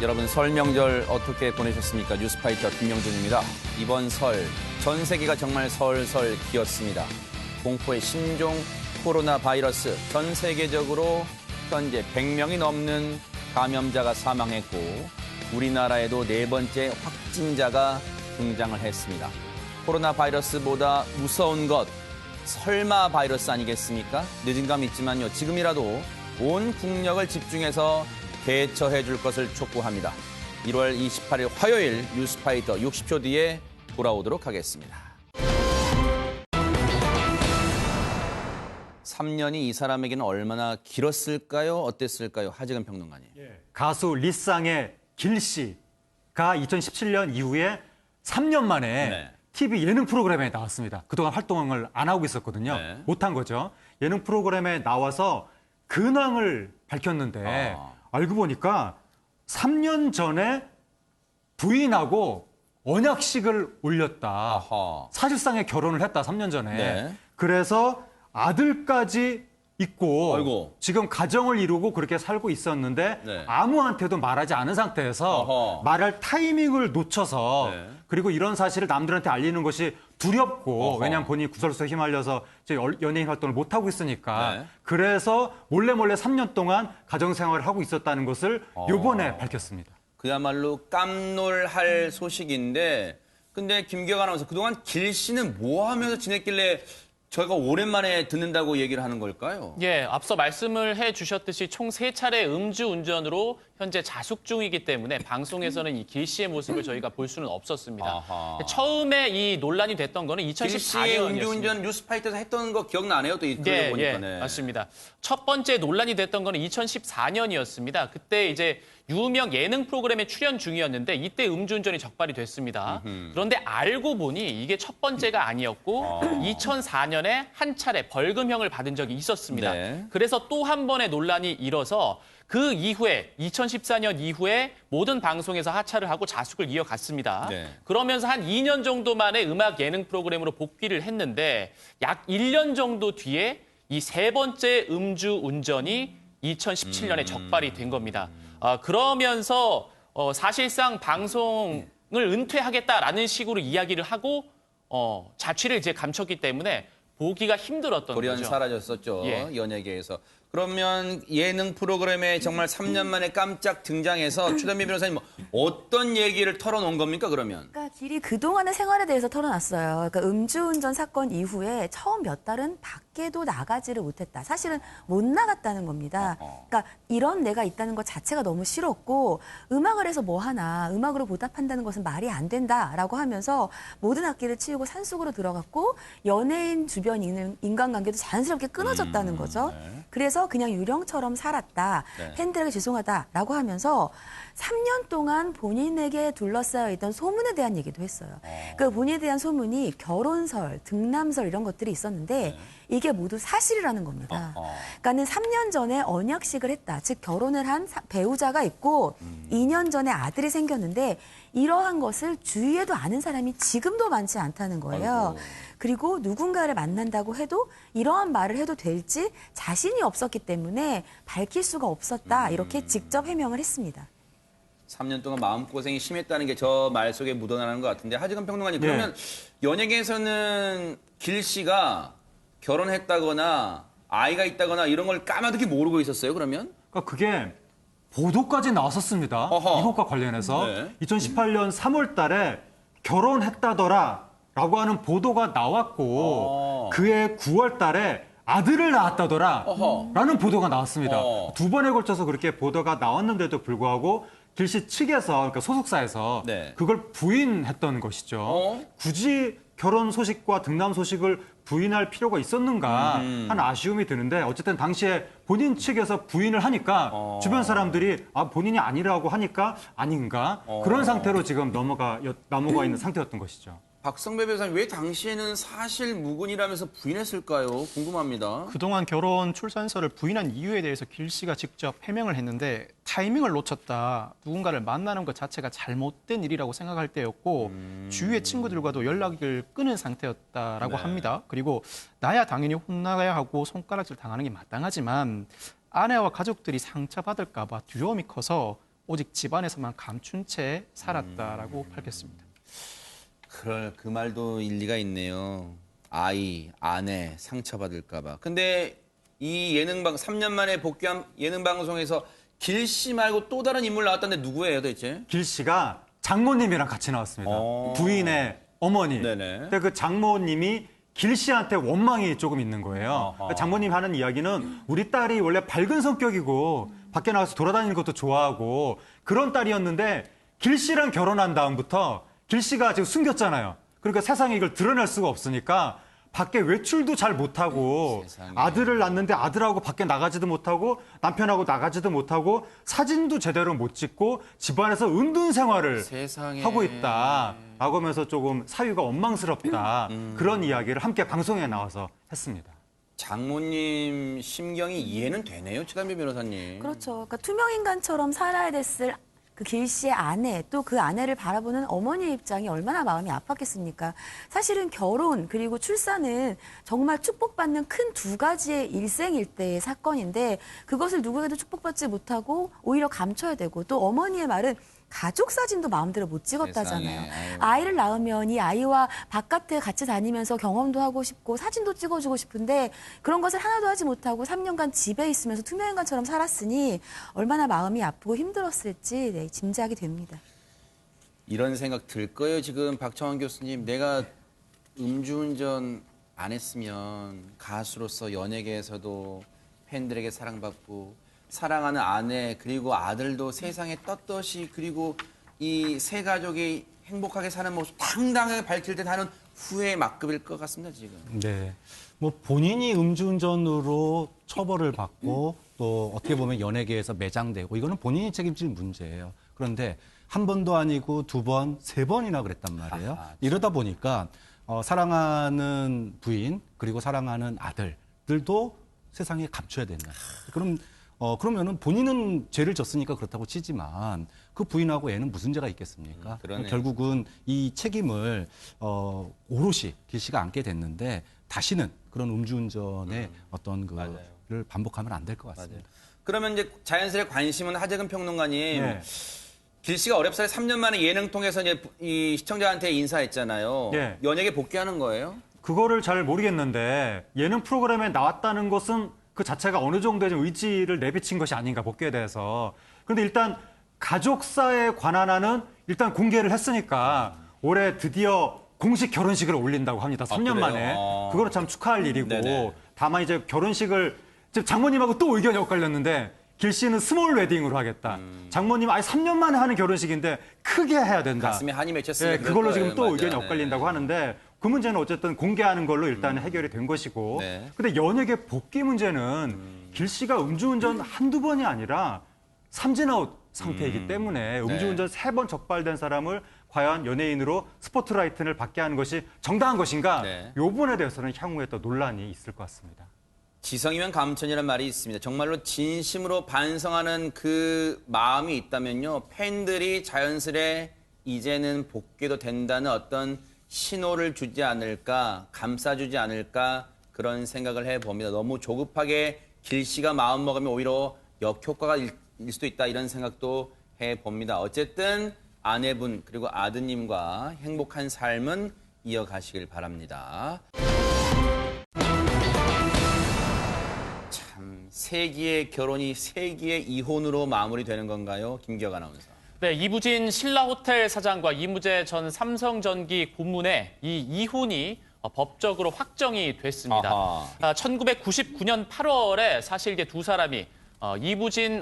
여러분 설 명절 어떻게 보내셨습니까? 뉴스파이터 김명준입니다. 이번 설 전 세계가 정말 설설 기었습니다. 공포의 신종 코로나 바이러스 전 세계적으로 현재 100명이 넘는 감염자가 사망했고 우리나라에도 네 번째 확진자가 등장을 했습니다. 코로나 바이러스보다 무서운 것 설마 바이러스 아니겠습니까? 늦은 감 있지만요. 지금이라도 온 국력을 집중해서 대처해 줄 것을 촉구합니다. 1월 28일 화요일 뉴스파이터 60초 뒤에 돌아오도록 하겠습니다. 3년이 이 사람에게는 얼마나 길었을까요? 어땠을까요? 하재근 평론가님. 가수 리쌍의 길 씨가 2017년 이후에 3년 만에 TV 예능 프로그램에 나왔습니다. 그동안 활동을 안 하고 있었거든요. 못한 거죠. 예능 프로그램에 나와서 근황을 밝혔는데 알고 보니까 3년 전에 부인하고 언약식을 올렸다. 아하. 사실상의 결혼을 했다, 3년 전에. 네. 그래서 아들까지 있고 아이고. 지금 가정을 이루고 그렇게 살고 있었는데 네. 아무한테도 말하지 않은 상태에서 어허. 말할 타이밍을 놓쳐서 네. 그리고 이런 사실을 남들한테 알리는 것이 두렵고 어허. 왜냐하면 본인이 구설수에 휘말려서 이제 연예인 활동을 못하고 있으니까 네. 그래서 몰래 3년 동안 가정생활을 하고 있었다는 것을 요번에 밝혔습니다. 그야말로 깜놀할 소식인데 근데 김기혁 아나운서 그동안 길 씨는 뭐 하면서 지냈길래 저희가 오랜만에 듣는다고 얘기를 하는 걸까요? 예, 앞서 말씀을 해주셨듯이 총 3차례 음주운전으로 현재 자숙 중이기 때문에 방송에서는 이 길 씨의 모습을 저희가 볼 수는 없었습니다. 아하. 처음에 이 논란이 됐던 거는 길 씨의 2014년이었습니다. 음주운전 뉴스파이터에서 했던 거 기억나네요? 또 이 글을 보니까. 네. 맞습니다. 첫 번째 논란이 됐던 거는 2014년이었습니다. 그때 이제 유명 예능 프로그램에 출연 중이었는데 이때 음주운전이 적발이 됐습니다. 그런데 알고 보니 이게 첫 번째가 아니었고 2004년에 한 차례 벌금형을 받은 적이 있었습니다. 네. 그래서 또 한 번의 논란이 일어서 그 이후에 2014년 이후에 모든 방송에서 하차를 하고 자숙을 이어갔습니다. 네. 그러면서 한 2년 정도 만에 음악 예능 프로그램으로 복귀를 했는데 약 1년 정도 뒤에 이 세 번째 음주 운전이 2017년에 적발이 된 겁니다. 그러면서 사실상 방송을 은퇴하겠다라는 식으로 이야기를 하고 자취를 이제 감췄기 때문에 보기가 힘들었던 돌연 거죠. 사라졌었죠. 예. 연예계에서. 그러면 예능 프로그램에 정말 3년 만에 깜짝 등장해서 최단미 변호사님 뭐 어떤 얘기를 털어놓은 겁니까 그러면? 그러니까 길이 그동안의 생활에 대해서 털어놨어요. 그러니까 음주운전 사건 이후에 처음 몇 달은 밖에도 나가지를 못했다. 사실은 못 나갔다는 겁니다. 그러니까 이런 내가 있다는 것 자체가 너무 싫었고 음악을 해서 뭐 하나, 음악으로 보답한다는 것은 말이 안 된다라고 하면서 모든 악기를 치우고 산속으로 들어갔고 연예인 주변 있는 인간관계도 자연스럽게 끊어졌다는 거죠. 그래서 그냥 유령처럼 살았다. 네. 팬들에게 죄송하다라고 하면서 3년 동안 본인에게 둘러싸여 있던 소문에 대한 얘기도 했어요. 그 본인에 대한 소문이 결혼설, 등남설 이런 것들이 있었는데 이게 모두 사실이라는 겁니다. 그러니까는 3년 전에 언약식을 했다. 즉 결혼을 한 배우자가 있고 2년 전에 아들이 생겼는데 이러한 것을 주위에도 아는 사람이 지금도 많지 않다는 거예요. 아이고. 그리고 누군가를 만난다고 해도 이러한 말을 해도 될지 자신이 없었기 때문에 밝힐 수가 없었다. 이렇게 직접 해명을 했습니다. 3년 동안 마음고생이 심했다는 게 저 말 속에 묻어나는 것 같은데 하지근 평론가님 그러면 연예계에서는 길 씨가 결혼했다거나 아이가 있다거나 이런 걸 까마득히 모르고 있었어요 그러면? 그러니까 그게 보도까지 나왔었습니다. 어허. 이것과 관련해서 네. 2018년 3월 달에 결혼했다더라라고 하는 보도가 나왔고 그해 9월 달에 아들을 낳았다더라라는 보도가 나왔습니다. 두 번에 걸쳐서 그렇게 보도가 나왔는데도 불구하고 길씨 측에서 그러니까 소속사에서 네. 그걸 부인했던 것이죠. 굳이 결혼 소식과 등남 소식을 부인할 필요가 있었는가 하는 아쉬움이 드는데 어쨌든 당시에 본인 측에서 부인을 하니까 주변 사람들이 본인이 아니라고 하니까 아닌가 그런 상태로 지금 넘어가 있는 상태였던 것이죠. 박성배 변호사님 왜 당시에는 사실 무근이라면서 부인했을까요? 궁금합니다. 그동안 결혼 출산서를 부인한 이유에 대해서 길 씨가 직접 해명을 했는데 타이밍을 놓쳤다. 누군가를 만나는 것 자체가 잘못된 일이라고 생각할 때였고 주위의 친구들과도 연락을 끊은 상태였다라고 합니다. 그리고 나야 당연히 혼나야 하고 손가락질 당하는 게 마땅하지만 아내와 가족들이 상처받을까 봐 두려움이 커서 오직 집안에서만 감춘 채 살았다라고 밝혔습니다. 그 말도 일리가 있네요. 아이, 아내 상처받을까 봐. 근데 이 3년 만에 복귀한 예능 방송에서 길 씨 말고 또 다른 인물 나왔다는데 누구예요, 도대체? 길 씨가 장모님이랑 같이 나왔습니다. 부인의 어머니. 네네. 근데 그 장모님이 길 씨한테 원망이 조금 있는 거예요. 그러니까 장모님 하는 이야기는 우리 딸이 원래 밝은 성격이고 밖에 나가서 돌아다니는 것도 좋아하고 그런 딸이었는데 길 씨랑 결혼한 다음부터 길 씨가 지금 숨겼잖아요. 그러니까 세상에 이걸 드러낼 수가 없으니까 밖에 외출도 잘 못하고 세상에. 아들을 낳는데 아들하고 밖에 나가지도 못하고 남편하고 나가지도 못하고 사진도 제대로 못 찍고 집안에서 은둔 생활을 세상에. 하고 있다라고 하면서 조금 사유가 원망스럽다 그런 이야기를 함께 방송에 나와서 했습니다. 장모님 심경이 이해는 되네요, 최단비 변호사님. 그렇죠. 그러니까 투명 인간처럼 살아야 됐을 그 길 씨의 아내, 또 그 아내를 바라보는 어머니의 입장이 얼마나 마음이 아팠겠습니까? 사실은 결혼 그리고 출산은 정말 축복받는 큰 두 가지의 일생일대의 사건인데 그것을 누구에게도 축복받지 못하고 오히려 감춰야 되고 또 어머니의 말은 가족 사진도 마음대로 못 찍었다잖아요. 세상에, 아유. 아이를 낳으면 이 아이와 바깥에 같이 다니면서 경험도 하고 싶고 사진도 찍어주고 싶은데 그런 것을 하나도 하지 못하고 3년간 집에 있으면서 투명인간처럼 살았으니 얼마나 마음이 아프고 힘들었을지 네, 짐작이 됩니다. 이런 생각 들 거예요, 지금 박정환 교수님. 내가 음주운전 안 했으면 가수로서 연예계에서도 팬들에게 사랑받고 사랑하는 아내 그리고 아들도 세상에 떳떳이 그리고 이 세 가족이 행복하게 사는 모습 당당하게 밝힐 듯 하는 후회의 막급일 것 같습니다, 지금. 네. 뭐 본인이 음주운전으로 처벌을 받고 또 어떻게 보면 연예계에서 매장되고 이거는 본인이 책임질 문제예요. 그런데 한 번도 아니고 두 번, 세 번이나 그랬단 말이에요. 이러다 보니까 사랑하는 부인 그리고 사랑하는 아들들도 세상에 감춰야 된다. 그러면은 본인은 죄를 졌으니까 그렇다고 치지만 그 부인하고 애는 무슨 죄가 있겠습니까? 그러네요. 결국은 이 책임을 오롯이 길 씨가 안게 됐는데 다시는 그런 음주운전의 어떤 그를 반복하면 안 될 것 같습니다. 그러면 이제 자연스레 관심은 하재근 평론가님. 네. 길 씨가 어렵사리 3년 만에 예능 통해서 이제 이 시청자한테 인사했잖아요. 네. 연예계 복귀하는 거예요? 그거를 잘 모르겠는데 예능 프로그램에 나왔다는 것은 그 자체가 어느 정도의 좀 의지를 내비친 것이 아닌가 복귀에 대해서. 그런데 일단 가족사에 관한 한은 일단 공개를 했으니까 올해 드디어 공식 결혼식을 올린다고 합니다. 3년 그래요? 만에. 그거는 참 축하할 일이고 네네. 다만 이제 결혼식을 지금 장모님하고 또 의견이 엇갈렸는데 길 씨는 스몰 웨딩으로 하겠다. 장모님 아예 3년 만에 하는 결혼식인데 크게 해야 된다. 가슴에 한이 맺혔으니까 네, 그걸로 그럴 지금 거예요. 또 맞아요. 의견이 네. 엇갈린다고 하는데 그 문제는 어쨌든 공개하는 걸로 일단 해결이 된 것이고 네. 근데 연예계 복귀 문제는 길 씨가 음주운전 한두 번이 아니라 삼진아웃 상태이기 때문에 음주운전 3번 적발된 사람을 과연 연예인으로 스포트라이트를 받게 하는 것이 정당한 것인가 네. 이 부분에 대해서는 향후에 또 논란이 있을 것 같습니다. 지성이면 감천이라는 말이 있습니다. 정말로 진심으로 반성하는 그 마음이 있다면요. 팬들이 자연스레 이제는 복귀도 된다는 어떤 신호를 주지 않을까, 감싸주지 않을까 그런 생각을 해봅니다. 너무 조급하게 길 씨가 마음먹으면 오히려 역효과가 일 수도 있다 이런 생각도 해봅니다. 어쨌든 아내분 그리고 아드님과 행복한 삶은 이어가시길 바랍니다. 참, 세기의 결혼이 세기의 이혼으로 마무리되는 건가요? 김기혁 아나운서. 네, 이부진 신라호텔 사장과 이무재 전 삼성전기 고문의 이 이혼이 법적으로 확정이 됐습니다. 아하. 1999년 8월에 사실 이제 두 사람이 이부진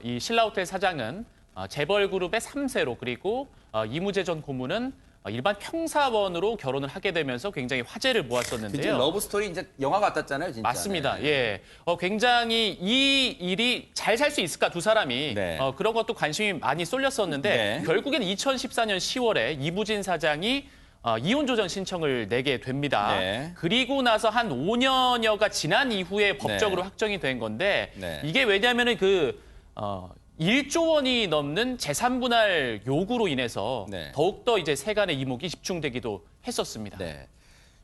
이 신라호텔 사장은 재벌그룹의 3세로 그리고 이무재 전 고문은 일반 평사원으로 결혼을 하게 되면서 굉장히 화제를 진짜 모았었는데요. 러브 스토리 이제 영화 같았잖아요, 진짜. 맞습니다. 네. 예. 굉장히 이 일이 잘 살 수 있을까 두 사람이 네. 그런 것도 관심이 많이 쏠렸었는데 네. 결국엔 2014년 10월에 이부진 사장이 이혼 조정 신청을 내게 됩니다. 네. 그리고 나서 한 5년여가 지난 이후에 법적으로 네. 확정이 된 건데 네. 이게 왜냐하면은 1조 원이 넘는 재산 분할 요구로 인해서 네. 더욱더 이제 세간의 이목이 집중되기도 했었습니다. 네.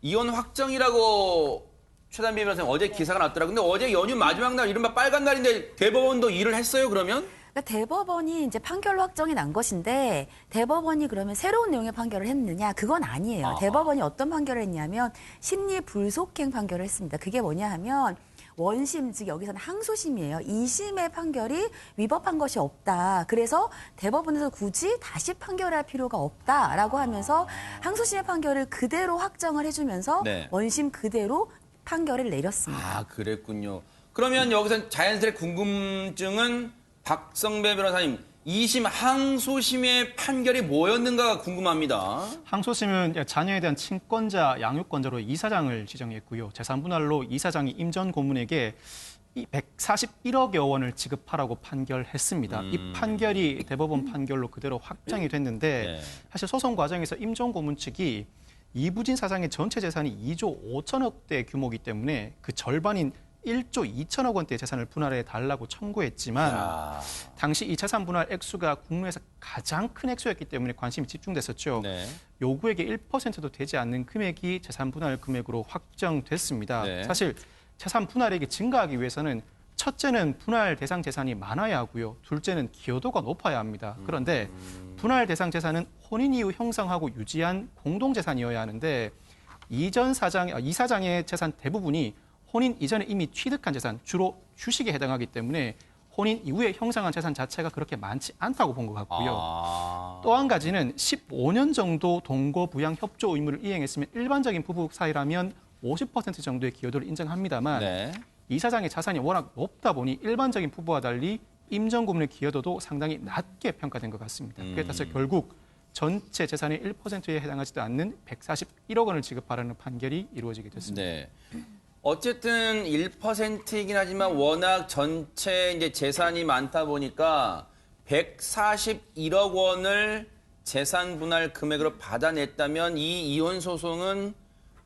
이혼 확정이라고 최단비 변호사님 어제 기사가 났더라고요. 근데 어제 연휴 마지막 날 이른바 빨간 날인데 대법원도 일을 했어요, 그러면? 그러니까 대법원이 이제 판결로 확정이 난 것인데 대법원이 그러면 새로운 내용의 판결을 했느냐? 그건 아니에요. 아하. 대법원이 어떤 판결을 했냐면 심리 불속행 판결을 했습니다. 그게 뭐냐 하면 원심, 즉 여기서는 항소심이에요. 2심의 판결이 위법한 것이 없다. 그래서 대법원에서 굳이 다시 판결할 필요가 없다라고 하면서 항소심의 판결을 그대로 확정을 해주면서 네. 원심 그대로 판결을 내렸습니다. 아, 그랬군요. 그러면 여기서 자연스레 궁금증은 박성배 변호사님, 2심 항소심의 판결이 뭐였는가가 궁금합니다. 항소심은 자녀에 대한 친권자, 양육권자로 이사장을 지정했고요. 재산분할로 이사장이 임 전 고문에게 이 141억여 원을 지급하라고 판결했습니다. 이 판결이 대법원 판결로 그대로 확정이 됐는데 네. 사실 소송 과정에서 임 전 고문 측이 이부진 사장의 전체 재산이 2조 5천억대 규모이기 때문에 그 절반인 1조 2천억 원대 재산을 분할해 달라고 청구했지만 야. 당시 이 재산 분할 액수가 국내에서 가장 큰 액수였기 때문에 관심이 집중됐었죠. 네. 요구액의 1%도 되지 않는 금액이 재산 분할 금액으로 확정됐습니다. 네. 사실 재산 분할액이 증가하기 위해서는 첫째는 분할 대상 재산이 많아야 하고요. 둘째는 기여도가 높아야 합니다. 그런데 분할 대상 재산은 혼인 이후 형성하고 유지한 공동 재산이어야 하는데 이 사장의 재산 대부분이 혼인 이전에 이미 취득한 재산, 주로 주식에 해당하기 때문에 혼인 이후에 형성한 재산 자체가 그렇게 많지 않다고 본 것 같고요. 아. 또 한 가지는 15년 정도 동거 부양 협조 의무를 이행했으면 일반적인 부부 사이라면 50% 정도의 기여도를 인정합니다만 네. 이 사장의 자산이 워낙 높다 보니 일반적인 부부와 달리 임 전 고문의 기여도도 상당히 낮게 평가된 것 같습니다. 그에 따라서 결국 전체 재산의 1%에 해당하지도 않는 141억 원을 지급하라는 판결이 이루어지게 됐습니다. 네. 어쨌든 1%이긴 하지만 워낙 전체 이제 재산이 많다 보니까 141억 원을 재산 분할 금액으로 받아냈다면 이 이혼 소송은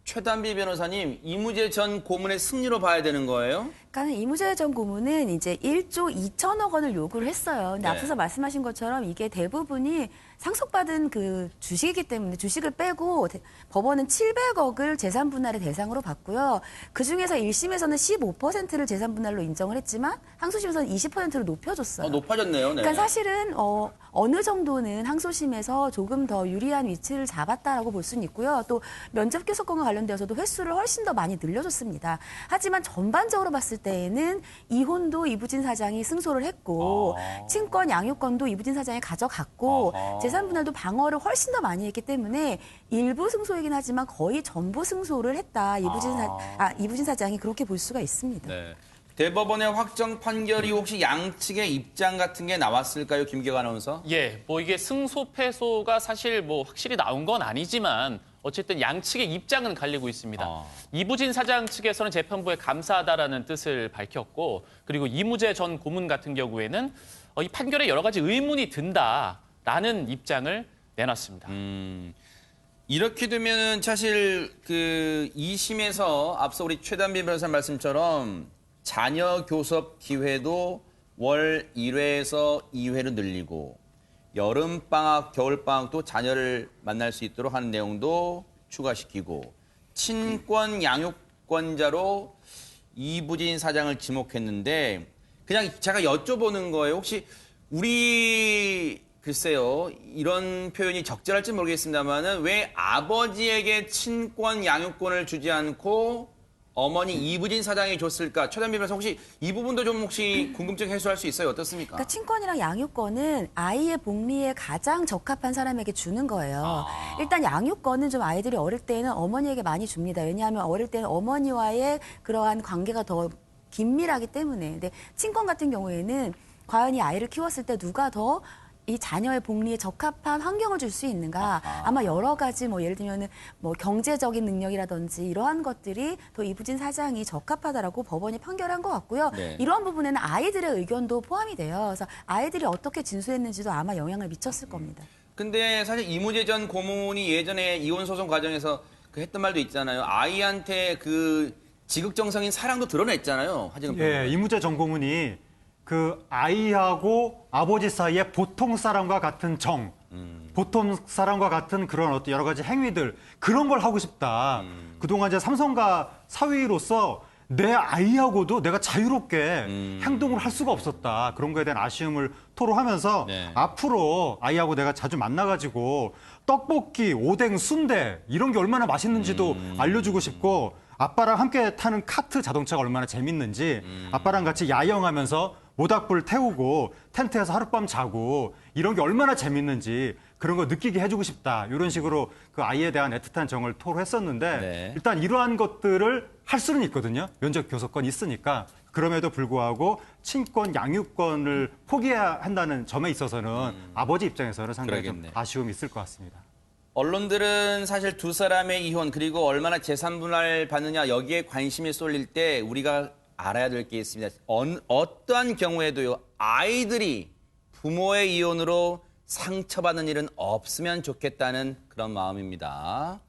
최단비 변호사님, 이무재 전 고문의 승리로 봐야 되는 거예요? 그러니까 이무재 전 고문은 이제 1조 2천억 원을 요구를 했어요. 근데 네. 앞서서 말씀하신 것처럼 이게 대부분이 상속받은 그 주식이기 때문에 주식을 빼고 법원은 700억을 재산 분할의 대상으로 봤고요. 그중에서 1심에서는 15%를 재산 분할로 인정을 했지만 항소심에서는 20%로 높여줬어요. 높아졌네요. 네. 그러니까 사실은 어느 정도는 항소심에서 조금 더 유리한 위치를 잡았다라고 볼 수는 있고요. 또 면접 교섭권과 관련되어서도 횟수를 훨씬 더 많이 늘려줬습니다. 하지만 전반적으로 봤을 때에는 이혼도 이부진 사장이 승소를 했고 친권 양육권도 이부진 사장이 가져갔고 재산 분할도 방어를 훨씬 더 많이 했기 때문에 일부 승소이긴 하지만 거의 전부 승소를 했다. 이부진 사장이 그렇게 볼 수가 있습니다. 네. 대법원의 확정 판결이 혹시 양측의 입장 같은 게 나왔을까요, 김기혁 아나운서? 예, 뭐 이게 승소 패소가 사실 뭐 확실히 나온 건 아니지만 어쨌든 양측의 입장은 갈리고 있습니다. 이부진 사장 측에서는 재판부에 감사하다라는 뜻을 밝혔고, 그리고 이무재 전 고문 같은 경우에는 이 판결에 여러 가지 의문이 든다라는 입장을 내놨습니다. 이렇게 되면은 사실 그 2심에서 앞서 우리 최단비 변호사 말씀처럼 자녀 교섭 기회도 월 1회에서 2회로 늘리고 여름방학, 겨울방학도 자녀를 만날 수 있도록 하는 내용도 추가시키고 친권 양육권자로 이부진 사장을 지목했는데 그냥 제가 여쭤보는 거예요. 혹시 우리 글쎄요. 이런 표현이 적절할지 모르겠습니다만은 왜 아버지에게 친권 양육권을 주지 않고 어머니 이부진 사장이 줬을까? 최단비 변호사 혹시 이 부분도 좀 혹시 궁금증 해소할 수 있어요? 어떻습니까? 그러니까 친권이랑 양육권은 아이의 복리에 가장 적합한 사람에게 주는 거예요. 일단 양육권은 좀 아이들이 어릴 때는 어머니에게 많이 줍니다. 왜냐하면 어릴 때는 어머니와의 그러한 관계가 더 긴밀하기 때문에. 근데 친권 같은 경우에는 과연 이 아이를 키웠을 때 누가 더 이 자녀의 복리에 적합한 환경을 줄 수 있는가? 아마 여러 가지 뭐 예를 들면은 뭐 경제적인 능력이라든지 이러한 것들이 더 이부진 사장이 적합하다라고 법원이 판결한 것 같고요. 네. 이러한 부분에는 아이들의 의견도 포함이 돼요. 그래서 아이들이 어떻게 진술했는지도 아마 영향을 미쳤을 겁니다. 근데 사실 이무재 전 고문이 예전에 이혼 소송 과정에서 그 했던 말도 있잖아요. 아이한테 그 지극정성인 사랑도 드러냈잖아요. 하지금 예, 이무재 전 고문이 그 아이하고 아버지 사이에 보통 사람과 같은 정, 보통 사람과 같은 그런 어떤 여러 가지 행위들 그런 걸 하고 싶다. 그동안 이제 삼성가 사위로서 내 아이하고도 내가 자유롭게 행동을 할 수가 없었다. 그런 거에 대한 아쉬움을 토로하면서 네. 앞으로 아이하고 내가 자주 만나가지고 떡볶이, 오뎅, 순대 이런 게 얼마나 맛있는지도 알려주고 싶고 아빠랑 함께 타는 카트 자동차가 얼마나 재밌는지 아빠랑 같이 야영하면서 모닥불 태우고 텐트에서 하룻밤 자고 이런 게 얼마나 재밌는지 그런 거 느끼게 해주고 싶다. 이런 식으로 그 아이에 대한 애틋한 정을 토로했었는데 네. 일단 이러한 것들을 할 수는 있거든요. 면접 교섭권이 있으니까. 그럼에도 불구하고 친권, 양육권을 포기해야 한다는 점에 있어서는 아버지 입장에서는 상당히 좀 그러겠네. 아쉬움이 있을 것 같습니다. 언론들은 사실 두 사람의 이혼 그리고 얼마나 재산 분할 받느냐 여기에 관심이 쏠릴 때 우리가 알아야 될 게 있습니다. 어떠한 경우에도요. 아이들이 부모의 이혼으로 상처받는 일은 없으면 좋겠다는 그런 마음입니다.